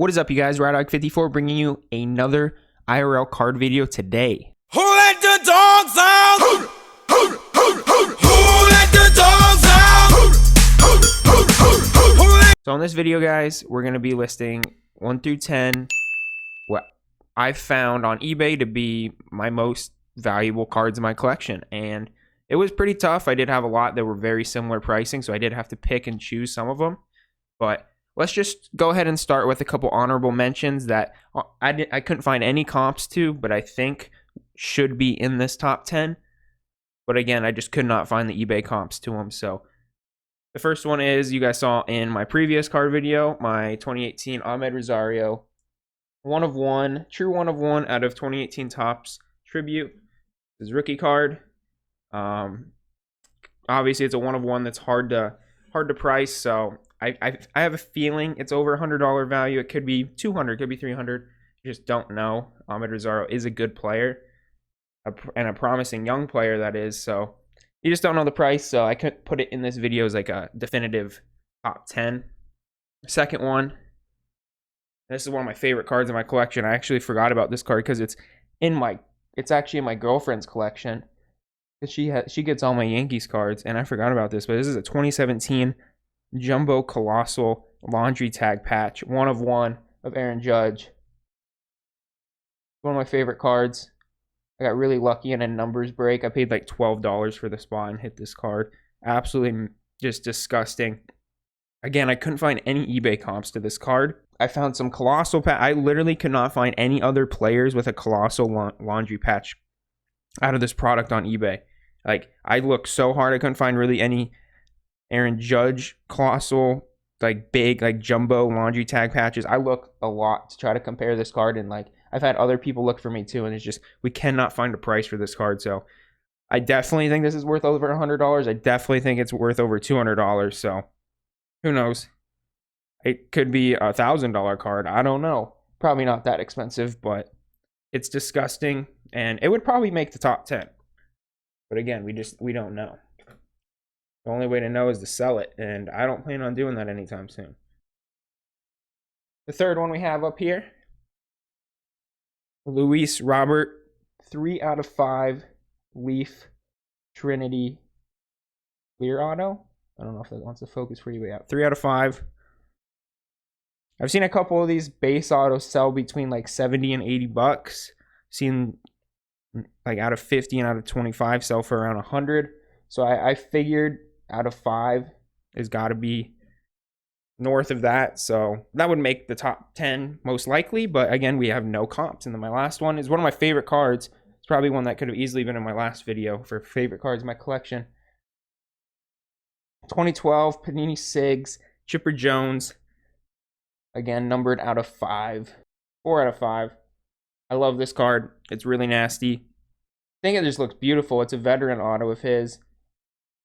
What is up, you guys? RideDog54 bringing you another IRL card video today. Who let the dogs out? Who let the dogs out? So in this video, guys, we're going to be listing 1 through 10 what I found on eBay to be my most valuable cards in my collection. And it was pretty tough. I did have a lot that were very similar pricing, so I did have to pick and choose some of them. But let's just go ahead and start with a couple honorable mentions that I couldn't find any comps to, but I think should be in this top 10. But again, I just could not find the eBay comps to them. So the first one is, you guys saw in my previous card video, my 2018 Ahmed Rosario 1 of 1, true 1 of 1 out of 2018 Topps Tribute. His rookie card. Obviously, it's a 1 of 1 that's hard to price, so I have a feeling it's over $100 value. It could be 200, could be 300. You just don't know. Ahmed Rosario is a good player, and a promising young player, that is. So you just don't know the price. So I couldn't put it in this video as like a definitive top 10. Second one. This is one of my favorite cards in my collection. I actually forgot about this card because it's actually in my girlfriend's collection. She gets all my Yankees cards, and I forgot about this. But this is a 2017 Jumbo Colossal Laundry Tag Patch, 1 of 1 of Aaron Judge. One of my favorite cards. I got really lucky in a numbers break. I paid like $12 for the spot and hit this card. Absolutely just disgusting. Again, I couldn't find any eBay comps to this card. I found some Colossal patch. I literally could not find any other players with a Colossal Laundry Patch out of this product on eBay. Like, I looked so hard, I couldn't find really any Aaron Judge Colossal, like big, like jumbo laundry tag patches. I looked a lot to try to compare this card, and like I've had other people look for me too, and it's just, we cannot find a price for this card. So I definitely think this is worth over $100. I definitely think it's worth over $200. So who knows? It could be a $1,000 card. I don't know. Probably not that expensive, but it's disgusting, and it would probably make the top 10. But again, we don't know. The only way to know is to sell it, and I don't plan on doing that anytime soon. The third one we have up here, Luis Robert, 3 out of 5 Leaf Trinity clear auto. I don't know if that wants to focus for you, but yeah, 3 out of 5. I've seen a couple of these base autos sell between like 70 and 80 bucks. Seen like out of 50 and out of 25 sell for around 100. So I figured out of 5 has got to be north of that. So that would make the top 10 most likely. But again, we have no comps. And then my last one is one of my favorite cards. It's probably one that could have easily been in my last video for favorite cards in my collection. 2012 Panini Cigs Chipper Jones. Again, numbered out of 5. 4 out of 5. I love this card. It's really nasty. I think it just looks beautiful. It's a veteran auto of his.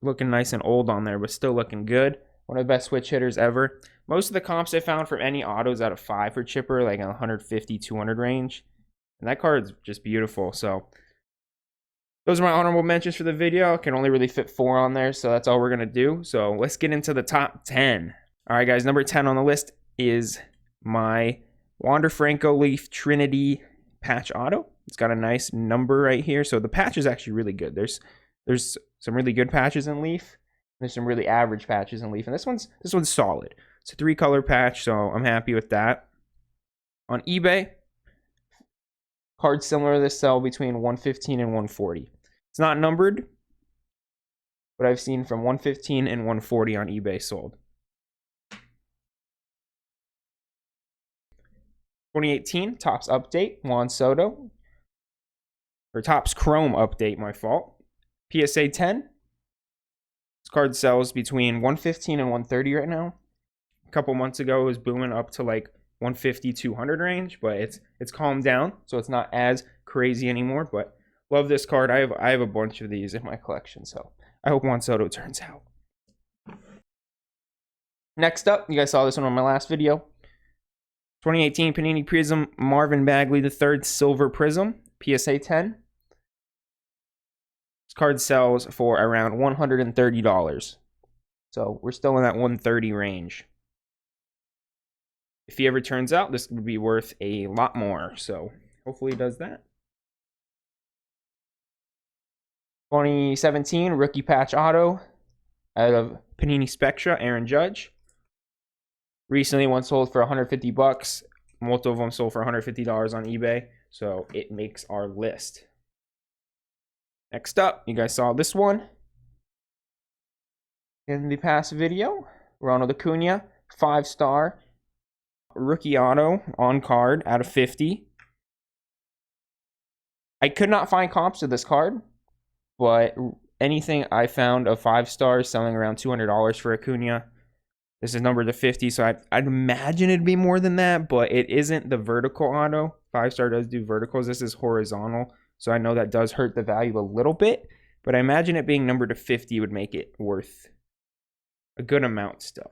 Looking nice and old on there, but still looking good. One of the best switch hitters ever. Most of the comps I found for any autos out of 5 for Chipper, like in 150, 200 range. And that card's just beautiful. So those are my honorable mentions for the video. I can only really fit 4 on there, so that's all we're going to do. So let's get into the top 10. All right, guys, number 10 on the list is my Franco Leaf Trinity patch auto. It's got a nice number right here. So the patch is actually really good. There's some really good patches in Leaf. There's some really average patches in Leaf, and this one's solid. It's a 3-color patch, so I'm happy with that. On eBay, cards similar to this sell between 115 and 140. It's not numbered, but I've seen from 115 and 140 on eBay sold. 2018 Topps update, Juan Soto. Or Topps Chrome update, my fault. PSA 10. This card sells between 115 and 130 right now. A couple months ago, it was booming up to like 150, 200 range, but it's calmed down, so it's not as crazy anymore. But love this card. I have a bunch of these in my collection, so I hope Juan Soto turns out. Next up, you guys saw this one on my last video. 2018 Panini Prism Marvin Bagley III Silver Prism, PSA 10. This card sells for around $130. So we're still in that 130 range. if he ever turns out, this would be worth a lot more. So hopefully he does that. 2017 rookie patch auto out of Panini Spectra, Aaron Judge. Recently, one sold for $150. Most of them sold for $150 on eBay, so it makes our list. Next up, you guys saw this one in the past video. Ronald Cunha, 5-star rookie auto on card out of 50. I could not find comps to this card, but anything I found of 5 stars selling around $200 for Acuna. This is numbered to 50, so I'd imagine it'd be more than that, but it isn't the vertical auto. 5-star does do verticals. This is horizontal, so I know that does hurt the value a little bit, but I imagine it being numbered to 50 would make it worth a good amount still.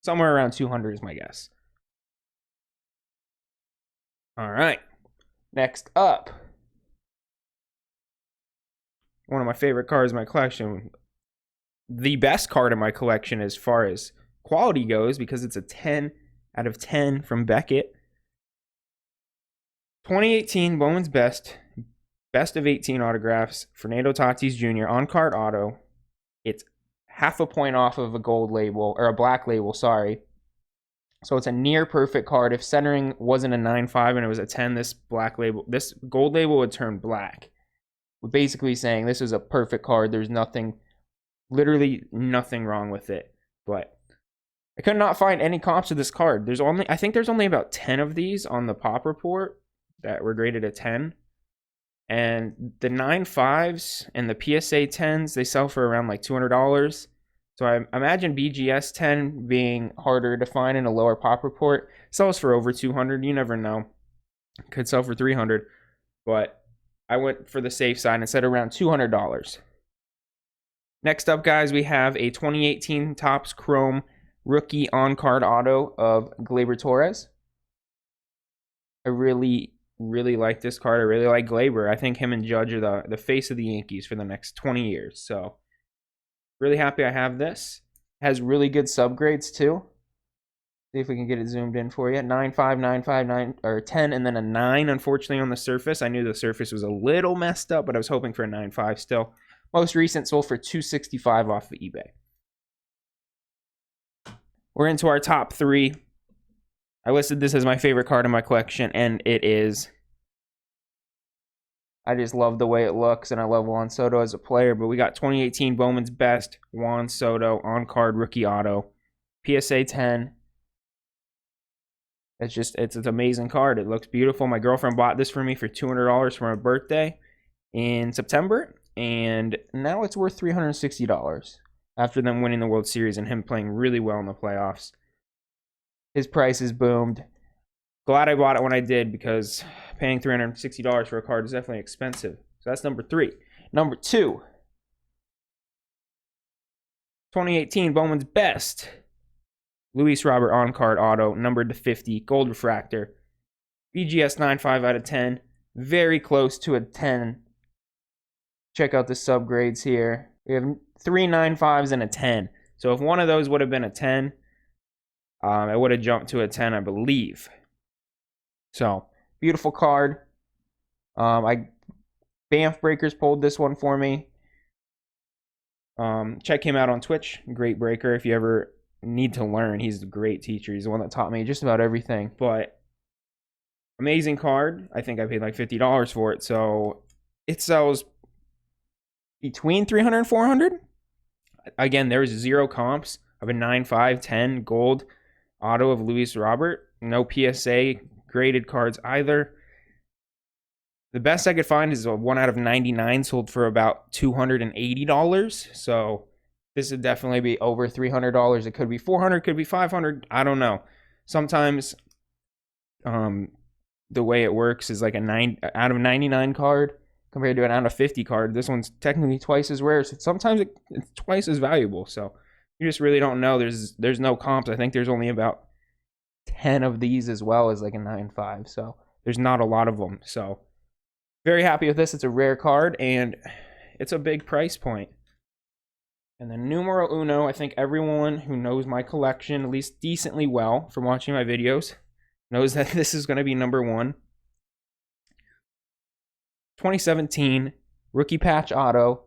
Somewhere around 200 is my guess. All right. Next up, one of my favorite cards in my collection. The best card in my collection as far as quality goes, because it's a 10 out of 10 from Beckett. 2018 Bowman's Best of 18 autographs, Fernando Tatis Jr. on card auto. It's half a point off of a gold label, or a black label, sorry. So it's a near perfect card. If centering wasn't a 9.5 and it was a 10, this gold label would turn black. We're basically saying this is a perfect card. There's literally nothing wrong with it. But I could not find any comps to this card. I think there's only about 10 of these on the Pop Report that were graded a 10. And the 9.5s and the PSA 10s, they sell for around like $200. So I imagine BGS 10 being harder to find in a lower Pop Report. Sells for over 200. You never know. Could sell for 300. But I went for the safe side and said around $200. Next up, guys, we have a 2018 Topps Chrome rookie on-card auto of Gleyber Torres. I really like this card. I really like Gleyber. I think him and Judge are the face of the Yankees for the next 20 years. So, really happy I have this. Has really good subgrades, too. See if we can get it zoomed in for you. 9.5, 9.5, 9, or 10, and then a 9, unfortunately, on the surface. I knew the surface was a little messed up, but I was hoping for a 9.5 still. Most recent sold for $265 off of eBay. We're into our top 3. I listed this as my favorite card in my collection, and it is. I just love the way it looks, and I love Juan Soto as a player, but we got 2018 Bowman's Best, Juan Soto, on-card rookie auto, PSA 10. It's an amazing card. It looks beautiful. My girlfriend bought this for me for $200 for my birthday in September, and now it's worth $360 after them winning the World Series and him playing really well in the playoffs. His price has boomed. Glad I bought it when I did, because paying $360 for a card is definitely expensive. So that's number 3. Number 2, 2018 Bowman's Best, Luis Robert on-card auto, numbered to 50, gold refractor, BGS 9.5 out of 10, very close to a 10. Check out the subgrades here. We have 3 9.5s and a 10. So if one of those would have been a 10, it would have jumped to a 10, I believe. So, beautiful card. Banff Breakers pulled this one for me. Check him out on Twitch. Great breaker. If you ever need to learn, he's a great teacher. He's the one that taught me just about everything. But amazing card. I think I paid like $50 for it. So it sells between 300 and 400. Again, there's 0 comps of a 9.5, 10 gold auto of Luis Robert. No PSA graded cards either. The best I could find is a 1 out of 99 sold for about $280. So this would definitely be over $300. It could be $400, could be $500. I don't know. Sometimes the way it works is like a 9 out of 99 card compared to an out of 50 card. This one's technically twice as rare, so sometimes it's twice as valuable. So you just really don't know. There's no comps. I think there's only about 10 of these as well as like a 9.5. So there's not a lot of them. So very happy with this. It's a rare card, and it's a big price point. And then Numero Uno, I think everyone who knows my collection, at least decently well from watching my videos, knows that this is going to be number 1. 2017 rookie patch auto,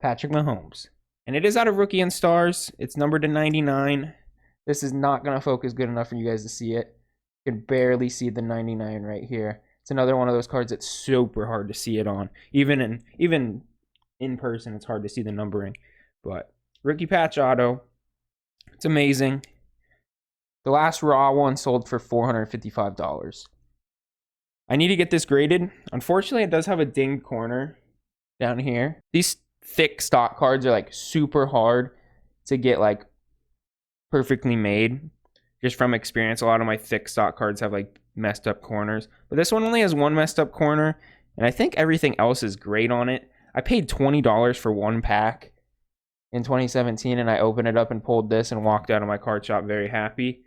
Patrick Mahomes. And it is out of Rookie and Stars. It's numbered to 99. This is not going to focus good enough for you guys to see it. You can barely see the 99 right here. It's another one of those cards that's super hard to see it on. Even in person, it's hard to see the numbering. But rookie patch auto, it's amazing. The last raw one sold for $455. I need to get this graded. Unfortunately, it does have a dinged corner down here. These thick stock cards are like super hard to get like perfectly made. Just from experience, a lot of my thick stock cards have like messed up corners. But this one only has one messed up corner, and I think everything else is great on it. I paid $20 for one pack in 2017, and I opened it up and pulled this and walked out of my card shop very happy.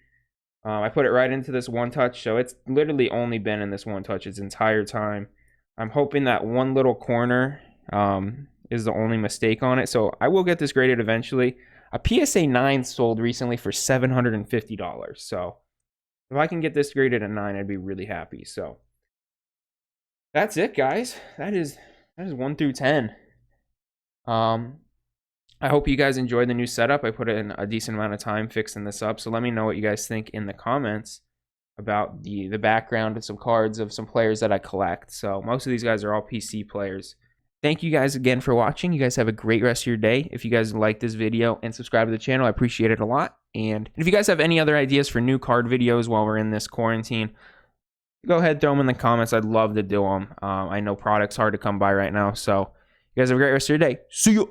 I put it right into this one touch, so it's literally only been in this one touch its entire time. I'm hoping that one little corner is the only mistake on it, so I will get this graded eventually. A PSA 9 sold recently for $750, so if I can get this graded at 9, I'd be really happy. So that's it, guys. That is 1 through 10. I hope you guys enjoyed the new setup. I put in a decent amount of time fixing this up, so let me know what you guys think in the comments about the background of some cards of some players that I collect. So most of these guys are all PC players. Thank you guys again for watching. You guys have a great rest of your day. If you guys like this video and subscribe to the channel, I appreciate it a lot. And if you guys have any other ideas for new card videos while we're in this quarantine, go ahead, throw them in the comments. I'd love to do them. I know product's hard to come by right now. So you guys have a great rest of your day. See you.